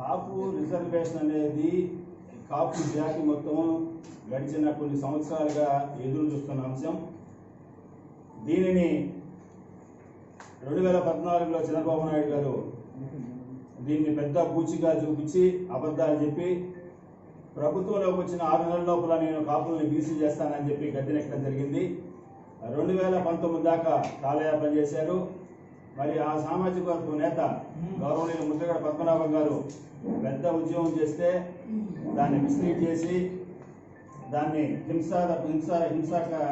కాపు reservation అనేది కాపు జాతి మొత్తం గడిచిన కొన్ని సంవత్సరాలుగా ఎదురు చూస్తున్న అంశం. దీనిని 2014లో చంద్రబాబు నాయుడు గారు దీన్ని పెద్ద పూచిగా చూపించి అబద్ధాలు చెప్పి ప్రభుత్వంలోకి వచ్చిన 6 నెలల లోపల నేను కాపుల్ని బీసీ చేస్తానని చెప్పి గద్దెనెక్కడం జరిగింది. 2019 దాకా కాలయాపన చేశారు. మరి ఆ సామాజిక వర్గం నేత గౌరవనీయులు ముద్రగడ పద్మనాభం గారు పెద్ద ఉద్యమం చేస్తే దాన్ని మిస్లీడ్ చేసి దాన్ని హింసక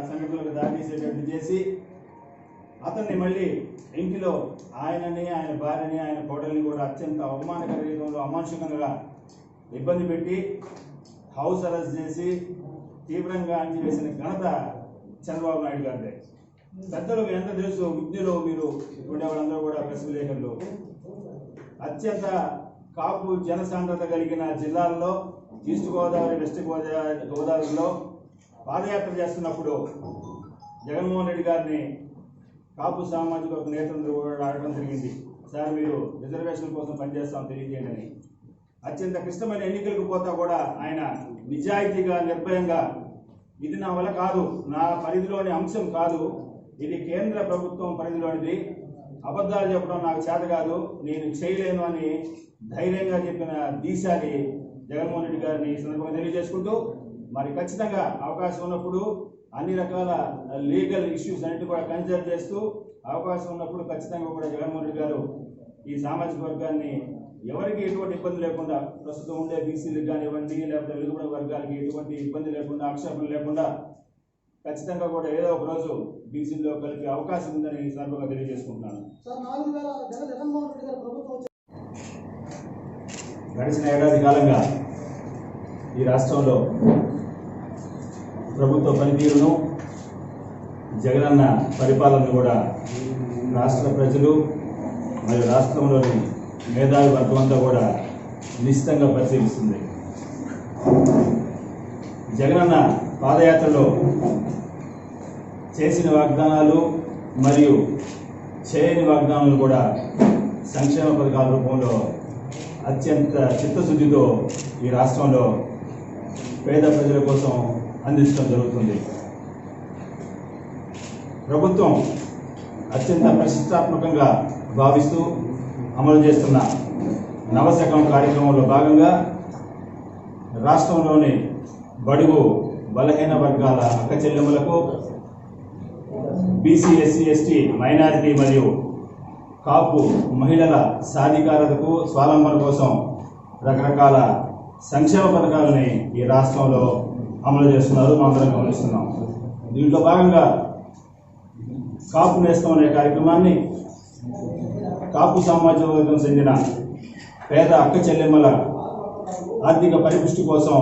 సంఘటనలకు దారితీసేటట్టు చేసి అతన్ని మళ్ళీ ఇంటిలో ఆయనని, ఆయన భార్యని, ఆయన కోడల్ని కూడా అత్యంత అవమానకర రీతిలో అమానుషికంగా ఇబ్బంది పెట్టి హౌస్ అరెస్ట్ చేసి తీవ్రంగా అణిచివేసిన ఘనత చంద్రబాబు నాయుడు గారిదే. పెద్దలు ఎంత తెలుసు, విద్యలో మీరు ఉండేవాళ్ళందరూ కూడా ప్రెస్ విలేకరులు, అత్యంత కాపు జనసాంద్రత కలిగిన జిల్లాల్లో ఈస్ట్ గోదావరి, వెస్ట్ గోదావరిలో పాదయాత్ర చేస్తున్నప్పుడు జగన్మోహన్ రెడ్డి గారిని కాపు సామాజిక వర్గ నేతలందరూ కూడా అడగడం జరిగింది, సార్ మీరు రిజర్వేషన్ కోసం పనిచేస్తాం తెలియజేయండి అని. అత్యంత క్లిష్టమైన ఎన్నికలకు పోతా కూడా ఆయన నిజాయితీగా, నిర్భయంగా ఇది నా వల్ల కాదు, నా పరిధిలోని అంశం కాదు, ఇది కేంద్ర ప్రభుత్వం పరిధిలోనిది, అబద్ధాలు చెప్పడం నాకు చేత కాదు, నేను చేయలేను అని ధైర్యంగా చెప్పిన దీశాలి జగన్మోహన్ రెడ్డి గారిని ఈ సందర్భంగా తెలియజేసుకుంటూ, మరి ఖచ్చితంగా అవకాశం ఉన్నప్పుడు అన్ని రకాల లీగల్ ఇష్యూస్ అన్నిటి కూడా కన్సిడర్ చేస్తూ అవకాశం ఉన్నప్పుడు ఖచ్చితంగా కూడా జగన్మోహన్ రెడ్డి గారు ఈ సామాజిక వర్గాన్ని ఎవరికి ఎటువంటి ఇబ్బంది లేకుండా, ప్రస్తుతం ఉండే బీసీలకు కానివ్వండి లేకపోతే వెలుగుబడి వర్గాలకి ఎటువంటి ఇబ్బంది లేకుండా, ఆక్షేపణ లేకుండా ఖచ్చితంగా కూడా ఏదో ఒక రోజు బీసీలో కలిపే అవకాశం ఉందని ఈ సందర్భంగా తెలియజేసుకుంటున్నాను. గడిచిన ఏడాది కాలంగా ఈ రాష్ట్రంలో ప్రభుత్వ పనితీరును, జగనన్న పరిపాలనను కూడా రాష్ట్ర ప్రజలు మరియు రాష్ట్రంలోని మేధావి వర్గం అంతా కూడా నిశ్చితంగా పరిశీలిస్తుంది. జగనన్న పాదయాత్రలో చేసిన వాగ్దానాలు మరియు చేయని వాగ్దానాలు కూడా సంక్షేమ పథకాల రూపంలో అత్యంత చిత్తశుద్ధితో ఈ రాష్ట్రంలో పేద ప్రజల కోసం అందించడం జరుగుతుంది. ప్రభుత్వం అత్యంత ప్రతిష్టాత్మకంగా భావిస్తూ అమలు చేస్తున్న నవశకం కార్యక్రమంలో భాగంగా రాష్ట్రంలోని బడుగు బలహీన వర్గాల అక్క చెల్లెములకు, బీసీ, ఎస్సీ, ఎస్టీ, మైనారిటీ మరియు కాపు మహిళల సాధికారతకు, స్వావలంబన కోసం రకరకాల సంక్షేమ పథకాలని ఈ రాష్ట్రంలో అమలు చేస్తున్నారు, అందరం గమనిస్తున్నాం. దీంట్లో భాగంగా కాపు నేస్తం అనే కార్యక్రమాన్ని కాపు సామాజిక వర్గం చెందిన పేద అక్క చెల్లెమ్మల ఆర్థిక పరిపుష్టి కోసం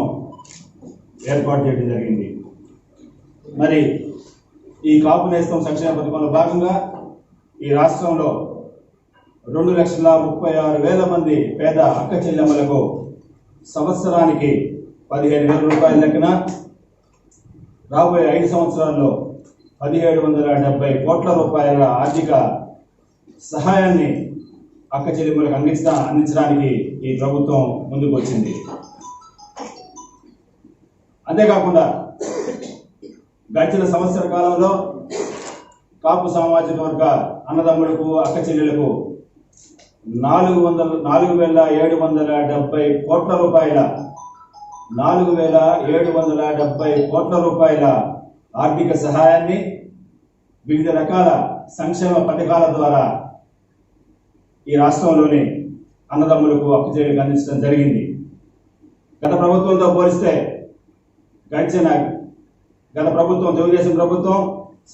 ఏర్పాటు చేయడం జరిగింది. మరి ఈ కాపు నేస్తం సంక్షేమ పథకంలో భాగంగా ఈ రాష్ట్రంలో 2,36,000 మంది పేద అక్క చెల్లెమ్మలకు సంవత్సరానికి 15,000 రూపాయల లెక్కన, రాబోయే 5 సంవత్సరాల్లో 1,770 కోట్ల రూపాయల ఆర్థిక సహాయాన్ని అక్క చెల్లెమ్మలకు అందించడానికి ఈ ప్రభుత్వం ముందుకు వచ్చింది. అంతేకాకుండా గడిచిన సంవత్సర కాలంలో కాపు సామాజిక వర్గ అన్నదమ్ములకు, అక్క చెల్లెలకు 4,770 కోట్ల రూపాయల 4,770 కోట్ల రూపాయల ఆర్థిక సహాయాన్ని వివిధ రకాల సంక్షేమ పథకాల ద్వారా ఈ రాష్ట్రంలోని అన్నదమ్ములకు, అక్క చెల్లెలకు అందించడం జరిగింది. గత ప్రభుత్వంతో పోలిస్తే గత ప్రభుత్వం, తెలుగుదేశం ప్రభుత్వం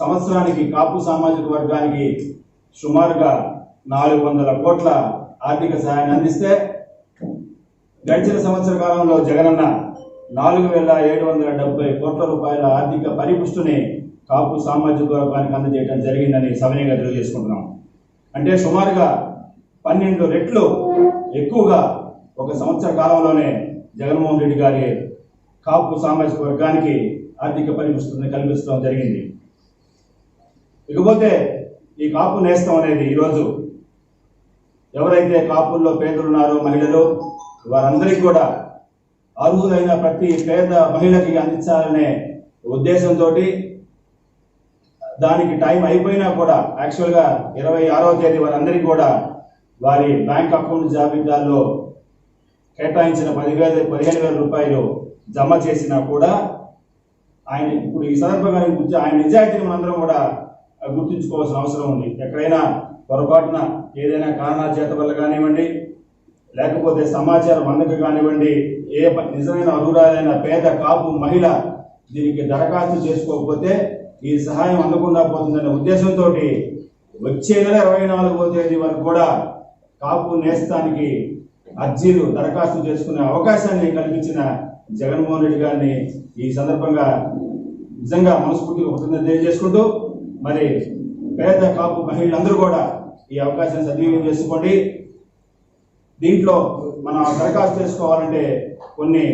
సంవత్సరానికి కాపు సామాజిక వర్గానికి సుమారుగా 400 కోట్ల ఆర్థిక సహాయాన్ని అందిస్తే, గడిచిన సంవత్సర కాలంలో జగనన్న 4,770 కోట్ల రూపాయల ఆర్థిక పరిపుష్టిని కాపు సామాజిక వర్గానికి అందజేయడం జరిగిందని సవినయంగా తెలియజేసుకుంటున్నాం. అంటే సుమారుగా 12 రెట్లు ఎక్కువగా ఒక సంవత్సర కాలంలోనే జగన్మోహన్ రెడ్డి గారి కాపు సామాజిక వర్గానికి ఆర్థిక పరిపుష్టిని కల్పించడం జరిగింది. ఇకపోతే ఈ కాపు నేస్తం అనేది ఈరోజు ఎవరైతే కాపుల్లో పేదలున్నారో, మహిళలు, వారందరికీ కూడా అర్హులైన ప్రతి పేద మహిళకి అందించాలనే ఉద్దేశంతో దానికి టైం అయిపోయినా కూడా యాక్చువల్గా 26వ తేదీ వారందరికీ కూడా వారి బ్యాంక్ అకౌంట్ జాబితాల్లో కేటాయించిన 15,000 రూపాయలు జమ చేసినా కూడా ఆయన ఇప్పుడు ఈ సందర్భంగా ఆయన నిజాయితీని మనందరం కూడా గుర్తుంచుకోవాల్సిన అవసరం ఉంది. ఎక్కడైనా పొరపాటున ఏదైనా కారణాల చేత వల్ల కానివ్వండి, లేకపోతే సమాచారం అందక కానివ్వండి, నిజమైన అర్హురాలైన పేద కాపు మహిళ దీనికి దరఖాస్తు చేసుకోకపోతే ఈ సహాయం అందకుండా పోతుందనే ఉద్దేశంతో వచ్చే నెల 24వ తేదీ వరకు కూడా కాపు నేస్తానికి అర్జీలు దరఖాస్తు చేసుకునే అవకాశాన్ని కల్పించిన జగన్మోహన్ రెడ్డి గారిని ఈ సందర్భంగా నిజంగా మనస్ఫూర్తిగా కృతజ్ఞతలు తెలియజేసుకుంటూ, మరి పేద కాపు మహిళలందరూ కూడా ఈ అవకాశాన్ని సద్వినియోగం చేసుకోండి. దీంట్లో మనం దరఖాస్తు చేసుకోవాలంటే కొన్ని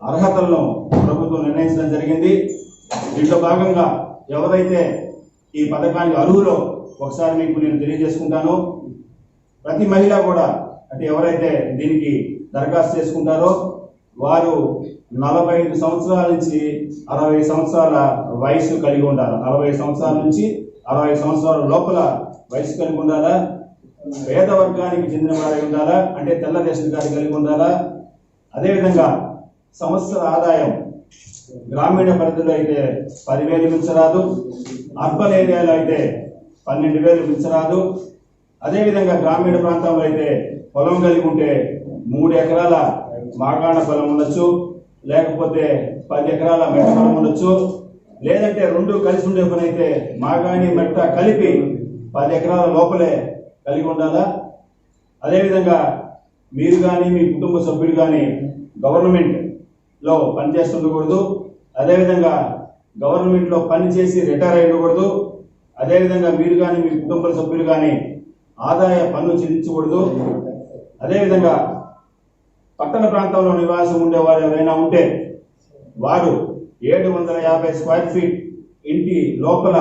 అర్హతలను ప్రభుత్వం నిర్ణయించడం జరిగింది. దీంట్లో భాగంగా ఎవరైతే ఈ పథకానికి అర్హులో ఒకసారి మీకు నేను తెలియజేసుకుంటాను. ప్రతి మహిళ కూడా అంటే ఎవరైతే దీనికి దరఖాస్తు చేసుకుంటారో వారు 45 సంవత్సరాల నుంచి 60 సంవత్సరాల వయసు కలిగి ఉండాలి. 40 సంవత్సరాల నుంచి 60 సంవత్సరాల లోపల వయసు కలిగి ఉండాలా, పేద వర్గానికి చెందిన వారై ఉండాలా, అంటే తెల్ల రేషన్ కార్డు కలిగి ఉండాలా. అదేవిధంగా సంవత్సర ఆదాయం గ్రామీణ పరిధిలో అయితే 10,000 మించరాదు, అర్బన్ ఏరియాలో అయితే 12,000 మించరాదు. అదేవిధంగా గ్రామీణ ప్రాంతంలో అయితే పొలం కలిగి ఉంటే 3 ఎకరాల మాగాణ పొలం ఉండొచ్చు, లేకపోతే 10 ఎకరాల మెట్ట పొలం ఉండొచ్చు, లేదంటే 2 కలిసి ఉండే పని అయితే మాగాణి మెట్ట కలిపి 10 ఎకరాల లోపలే కలిగి ఉండాలా. అదేవిధంగా మీరు కానీ మీ కుటుంబ సభ్యులు కానీ గవర్నమెంట్లో పనిచేస్తుండకూడదు. అదేవిధంగా గవర్నమెంట్లో పనిచేసి రిటైర్ అయి ఉండకూడదు. అదేవిధంగా మీరు కానీ మీ కుటుంబ సభ్యులు కానీ ఆదాయ పన్ను చెల్లించకూడదు. అదేవిధంగా పట్టణ ప్రాంతంలో నివాసం ఉండేవారు ఎవరైనా ఉంటే వారు 750 స్క్వేర్ ఫీట్ ఇంటి లోపల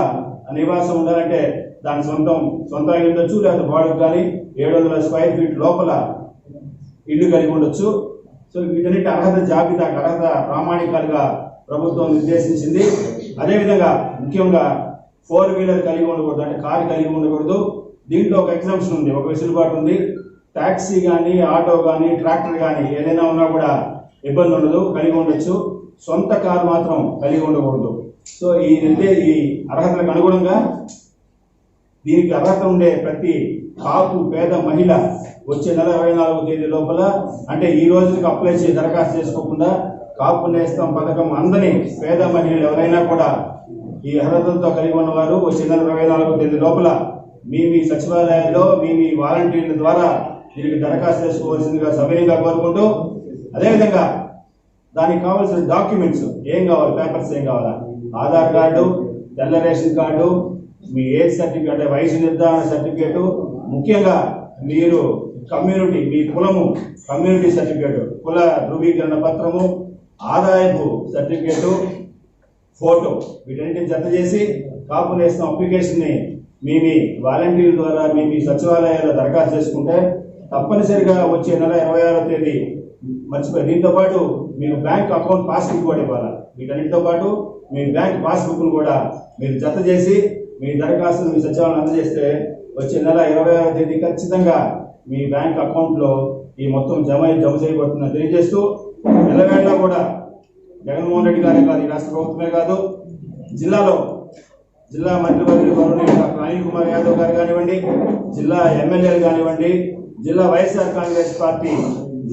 నివాసం ఉండాలంటే దాని సొంత ఇల్లు ఉండొచ్చు, లేకపోతే బాడుకు కానీ 700 స్క్వేర్ ఫీట్ లోపల ఇల్లు కలిగి ఉండొచ్చు. సో వీటన్నిటి అర్హత జాబితాకు అర్హత ప్రామాణికాలుగా ప్రభుత్వం నిర్దేశించింది. అదేవిధంగా ముఖ్యంగా 4 వీలర్ కలిగి ఉండకూడదు, అంటే కారు కలిగి ఉండకూడదు. దీంట్లో ఒక ఎగ్జామ్షన్ ఉంది, ఒక వెసులుబాటు ఉంది. ట్యాక్సీ కానీ, ఆటో కానీ, ట్రాక్టర్ కానీ ఏదైనా ఉన్నా కూడా ఇబ్బంది ఉండదు, కలిగి ఉండొచ్చు. సొంత కారు మాత్రం కలిగి ఉండకూడదు. సో ఈ అర్హతలకు అనుగుణంగా దీనికి అర్హత ఉండే ప్రతి కాపు పేద మహిళ వచ్చే నెల 24వ తేదీ లోపల, అంటే ఈ రోజుకి అప్లై చేసి దరఖాస్తు చేసుకోకుండా కాపు నేస్తం పథకం అందని పేద మహిళలు ఎవరైనా కూడా ఈ అర్హతలతో కలిగి ఉన్నవారు వచ్చే నెల 24వ తేదీ లోపల మీ సచివాలయాల్లో మీ వాలంటీర్ల ద్వారా దీనికి దరఖాస్తు చేసుకోవాల్సిందిగా సవినయంగా కోరుకుంటూ, అదేవిధంగా దానికి కావాల్సిన డాక్యుమెంట్స్ ఏం కావాలి, పేపర్స్ ఏం కావాలా, ఆధార్ కార్డు, తెల్ల రేషన్ కార్డు, మీ ఏజ్ సర్టిఫికేట్ అంటే వయసు నిర్ధారణ సర్టిఫికేటు, ముఖ్యంగా మీరు కమ్యూనిటీ మీ కులము కమ్యూనిటీ సర్టిఫికేటు, కుల ధృవీకరణ పత్రము, ఆదాయపు సర్టిఫికేటు, ఫోటో, వీటన్నిటిని జత చేసి కాపు నేస్తం అప్లికేషన్ని మీ వాలంటీర్ల ద్వారా మీ సచివాలయాల్లో దరఖాస్తు చేసుకుంటే తప్పనిసరిగా వచ్చే నెల 26వ తేదీ మర్చిపోయి దీంతో పాటు మీరు బ్యాంక్ అకౌంట్ పాస్బుక్ కూడా ఇవ్వాలి. వీటన్నిటితో పాటు మీ బ్యాంక్ పాస్బుక్ను కూడా మీరు జత చేసి మీ దరఖాస్తును మీ సచివాలయం అందజేస్తే వచ్చే నెల 26వ తేదీ ఖచ్చితంగా మీ బ్యాంక్ అకౌంట్లో ఈ మొత్తం జమ చేయబడుతుందని తెలియజేస్తూ, నెలవేళ కూడా జగన్మోహన్ రెడ్డి గారే కాదు, ఈ రాష్ట్ర ప్రభుత్వమే కాదు, జిల్లా మంత్రివర్యులు గౌరవనీయులు డాక్టర్ అనిల్ కుమార్ యాదవ్ గారు కానివ్వండి, జిల్లా ఎమ్మెల్యేలు కానివ్వండి, జిల్లా వైఎస్ఆర్ కాంగ్రెస్ పార్టీ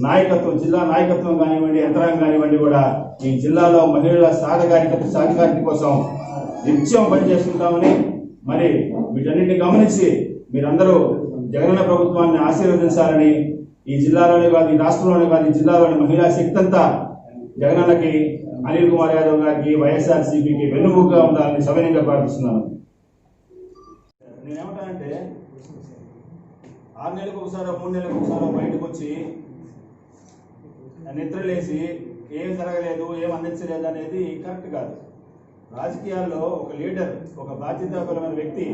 నాయకత్వం, జిల్లా నాయకత్వం కానివ్వండి, యంత్రాంగం కానివ్వండి కూడా ఈ జిల్లాలో మహిళల సాధికారిత కోసం నిత్యం పనిచేస్తుంటామని, మరి వీటన్నిటిని గమనించి మీరందరూ జగనన్న ప్రభుత్వాన్ని ఆశీర్వదించాలని, ఈ జిల్లాలోనే కాదు, ఈ రాష్ట్రంలోనే కాదు, ఈ జిల్లాలోని మహిళా శక్తి అంతా జగనన్నకి, అనిల్ కుమార్ యాదవ్ గారికి, వైఎస్ఆర్సీపీకి వెన్నుముకగా ఉండాలని సవినయంగా ప్రార్థిస్తున్నాను. నేనేమంటానంటే 6 నెలలకు ఒకసారో 3 నెలలకు ఒకసారో బయటకు వచ్చి నిద్రలేసి ఏం జరగలేదు, ఏం అందించలేదు అనేది కరెక్ట్ కాదు. రాజకీయాల్లో ఒక లీడర్, ఒక బాధ్యతాపరమైన వ్యక్తి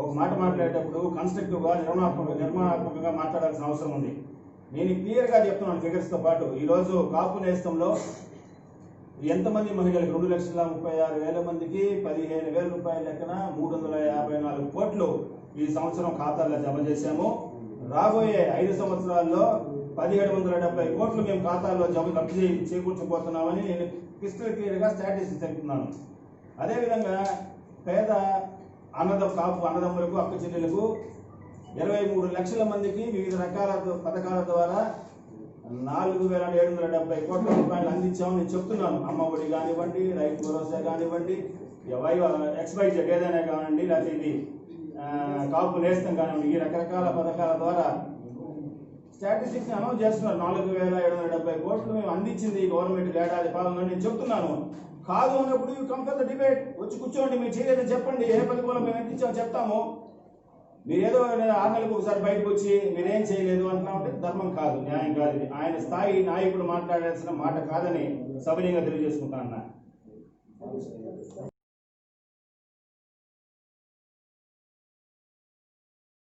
ఒక మాట మాట్లాడేటప్పుడు కన్స్ట్రక్టివ్గా నిర్మాణాత్మకంగా మాట్లాడాల్సిన అవసరం ఉంది. నేను క్లియర్గా చెప్తున్నాను ఫిగర్స్తో పాటు. ఈరోజు కాపు నేస్తంలో ఎంతమంది మహిళలకు 2,36,000 మందికి 15,000 రూపాయల లెక్కన 354 కోట్లు ఈ సంవత్సరం ఖాతాల్లో జమ చేశాము. రాబోయే 5 సంవత్సరాల్లో 1,770 కోట్లు మేము ఖాతాల్లో లబ్ధి చేకూర్చబోతున్నామని నేను క్రిస్టల్ క్లియర్గా స్టాటిస్టిక్స్ తెలుపుతున్నాను. అదేవిధంగా పేద కాపు అన్నదమ్ములకు, అక్క చెల్లెలకు 23 లక్షల మందికి వివిధ రకాల పథకాల ద్వారా 4,770 కోట్ల రూపాయలు అందించామని నేను చెప్తున్నాను. అమ్మ ఒడి కానివ్వండి, రైతు భరోసా కానివ్వండి, XYZ ఏదైనా కానివ్వండి, లేకపోతే ఇది కాపు నేస్తం కానివ్వండి, ఈ రకరకాల పథకాల ద్వారా స్టాటిస్టిక్స్ అనౌన్స్ చేస్తున్నారు. 4,770 కోట్లు మేము అందించింది గవర్నమెంట్ ఏడాది పాలన నేను చెప్తున్నాను. కాదు అన్నప్పుడు you come for the debate, వచ్చి కూర్చోండి, మీరు చేయలేదని చెప్పండి, ఏ పథకంలో మేము ఎంత ఇచ్చామో చెప్తాము. మీరేదో 6 నెలలకు ఒకసారి బయటకు వచ్చి మీరేం చేయలేదు అంటున్నా ఉంటే ధర్మం కాదు, న్యాయం కాదు. ఇది ఆయన స్థాయి నాయకుడు మాట్లాడాల్సిన మాట కాదని సవినయంగా తెలియజేసుకుంటాను.